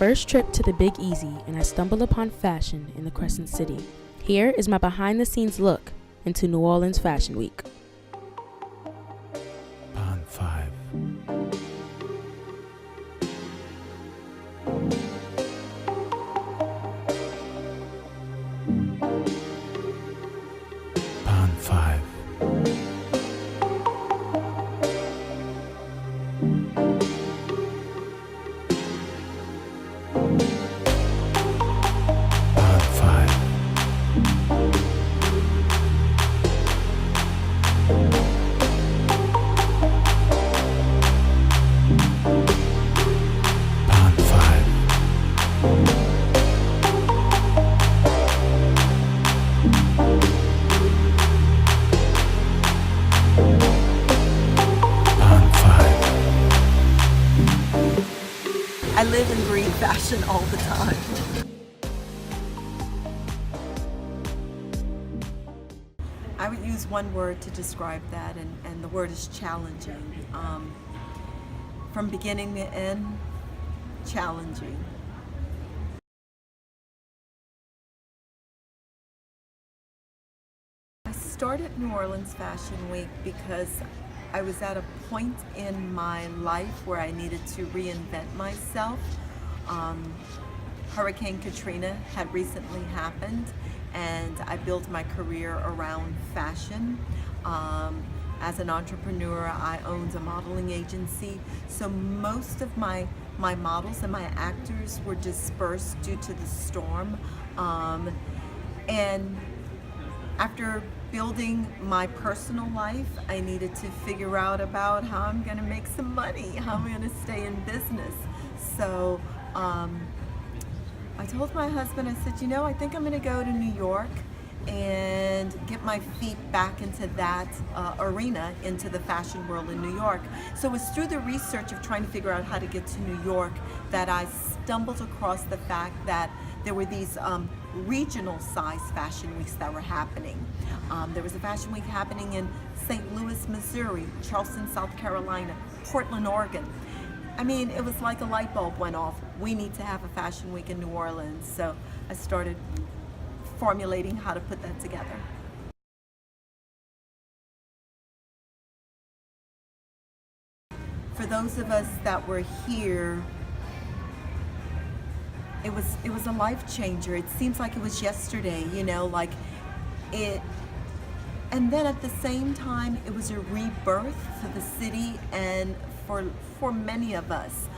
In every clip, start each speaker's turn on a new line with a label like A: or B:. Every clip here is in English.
A: first trip to the Big Easy, and I stumbled upon fashion in the Crescent City. Here is my behind-the-scenes look into New Orleans Fashion Week.
B: Pond 5. Pond 5.
C: I live and breathe fashion all the time. I would use one word to describe that, and the word is challenging. From beginning to end, challenging. I started New Orleans Fashion Week because I was at a point in my life where I needed to reinvent myself. Hurricane Katrina had recently happened, and I built my career around fashion. As an entrepreneur, I owned a modeling agency, so most of my models and my actors were dispersed due to the storm. And after building my personal life, I needed to figure out about how I'm gonna make some money, how I'm gonna stay in business. So I told my husband, I said, you know, I think I'm gonna go to New York and get my feet back into that arena, into the fashion world in New York. So it was through the research of trying to figure out how to get to New York that I stumbled across the fact that there were these regional size fashion weeks that were happening. There was a fashion week happening in St. Louis, Missouri, Charleston, South Carolina, Portland, Oregon. I mean, it was like a light bulb went off. We need to have a fashion week in New Orleans. So I started formulating how to put that together. For those of us that were here, it was a life changer. It seems like it was yesterday, you know, like it. And then at the same time, it was a rebirth for the city and for many of us.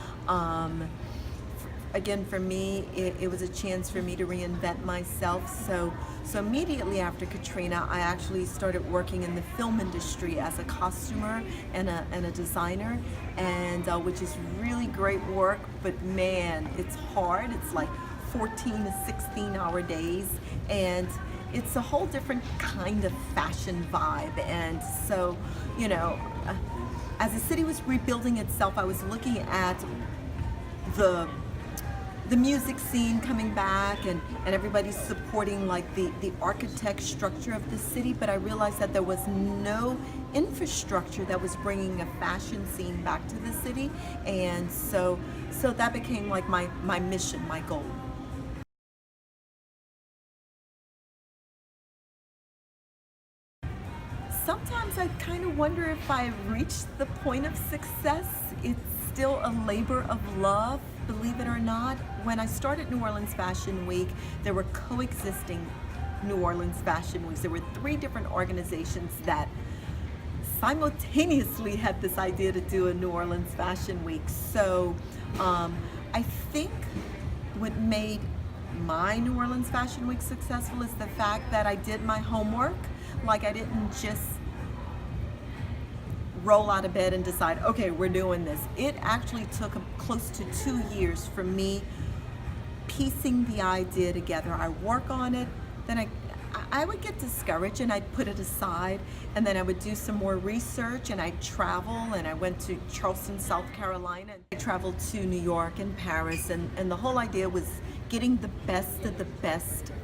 C: Again, for me, it was a chance for me to reinvent myself. So immediately after Katrina, I actually started working in the film industry as a costumer and a designer, and which is really great work, but man, it's hard. It's like 14 to 16-hour days, and it's a whole different kind of fashion vibe. And so, you know, as the city was rebuilding itself, I was looking at the music scene coming back, and everybody's supporting like the architect structure of the city, but I realized that there was no infrastructure that was bringing a fashion scene back to the city, and so that became like my mission, my goal. Sometimes I kind of wonder if I've reached the point of success. It's still a labor of love, believe it or not. When I started New Orleans Fashion Week, there were coexisting New Orleans Fashion Weeks. There were 3 different organizations that simultaneously had this idea to do a New Orleans Fashion Week. So I think what made my New Orleans Fashion Week successful is the fact that I did my homework. Like, I didn't just roll out of bed and decide, okay, we're doing this. It actually took close to 2 years for me piecing the idea together. I work on it, then I would get discouraged and I'd put it aside, and then I would do some more research, and I'd travel, and I went to Charleston, South Carolina. I traveled to New York and Paris, and the whole idea was getting the best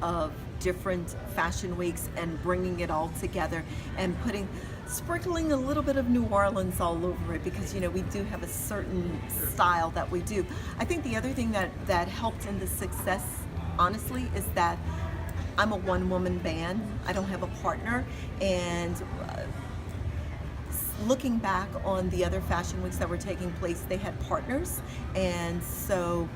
C: of different fashion weeks and bringing it all together and putting sprinkling a little bit of New Orleans all over it, because we do have a certain style that we do. I think the other thing that helped in the success, honestly, is that I'm a one-woman band. I don't have a partner, and looking back on the other fashion weeks that were taking place, they had partners, and so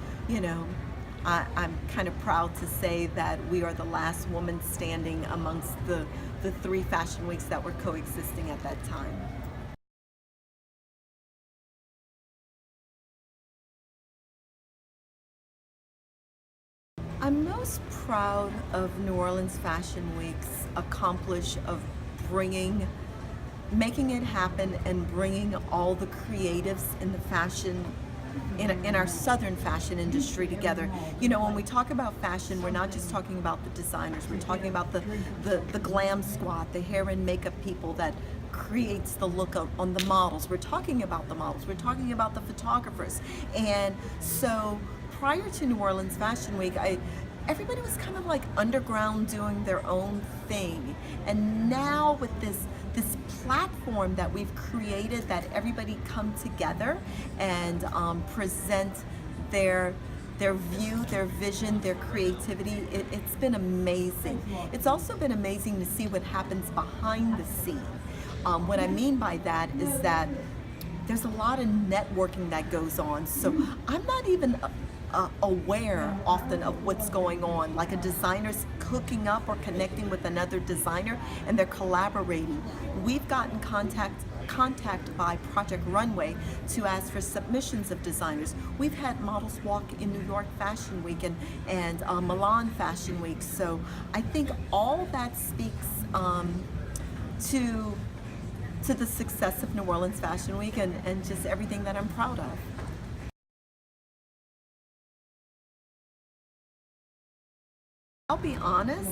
C: I'm kind of proud to say that we are the last woman standing amongst the 3 fashion weeks that were coexisting at that time. I'm most proud of New Orleans Fashion Week's accomplish of making it happen and bringing all the creatives in the fashion in our southern fashion industry together. When we talk about fashion, we're not just talking about the designers. We're talking about the glam squad, the hair and makeup people that creates the look on the models. We're talking about the models. We're talking about the photographers. And so prior to New Orleans Fashion Week, everybody was kind of like underground doing their own thing. And now with this platform that we've created, that everybody come together and present their view, their vision, their creativity, it's been amazing. It's also been amazing to see what happens behind the scene. What I mean by that is that there's a lot of networking that goes on. So I'm not even aware often of what's going on, like a designer's hooking up or connecting with another designer and they're collaborating. We've gotten contact by Project Runway to ask for submissions of designers. We've had models walk in New York Fashion Week and Milan Fashion Week. So I think all that speaks to the success of New Orleans Fashion Week and just everything that I'm proud of. I'll be honest,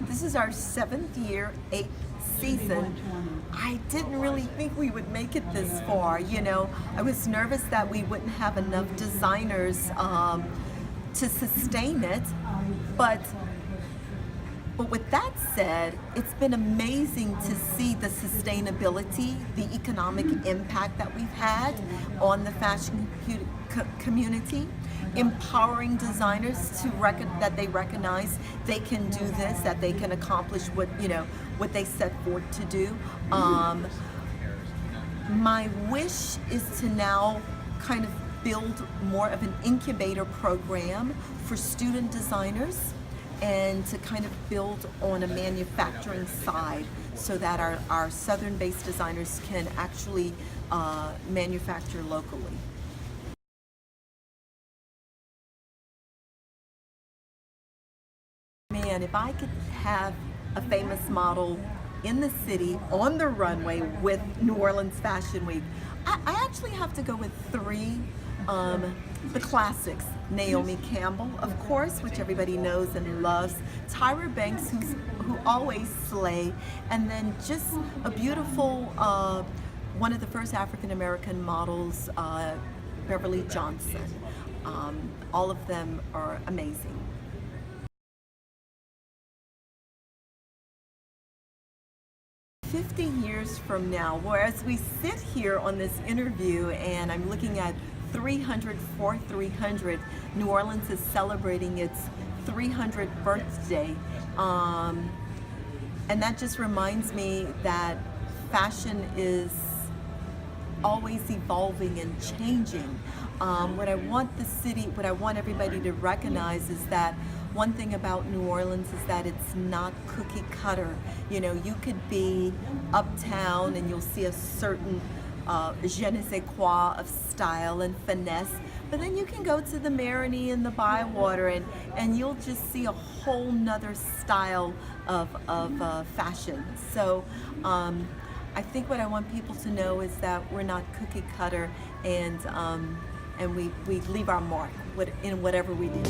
C: this is our 7th year, 8th season. I didn't really think we would make it this far. I was nervous that we wouldn't have enough designers to sustain it, but with that said, it's been amazing to see the sustainability, the economic impact that we've had on the fashion community, empowering designers that they recognize they can do this, that they can accomplish what they set forth to do. My wish is to now kind of build more of an incubator program for student designers, and to kind of build on a manufacturing side so that our southern-based designers can actually manufacture locally. Man, if I could have a famous model in the city on the runway with New Orleans Fashion Week, I actually have to go with 3. The classics: Naomi Campbell, of course, which everybody knows and loves, Tyra Banks, who always slay, and then just a beautiful, one of the first African American models, Beverly Johnson. All of them are amazing. "50 years from now," whereas we sit here on this interview and I'm looking at 300 for 300, New Orleans is celebrating its 300th birthday. And that just reminds me that fashion is always evolving and changing. What I want everybody to recognize is that one thing about New Orleans is that it's not cookie cutter. You could be uptown and you'll see a certain je ne sais quoi of style and finesse, but then you can go to the Marigny and the Bywater and you'll just see a whole nother style of fashion. So I think what I want people to know is that we're not cookie cutter, and we leave our mark in whatever we do.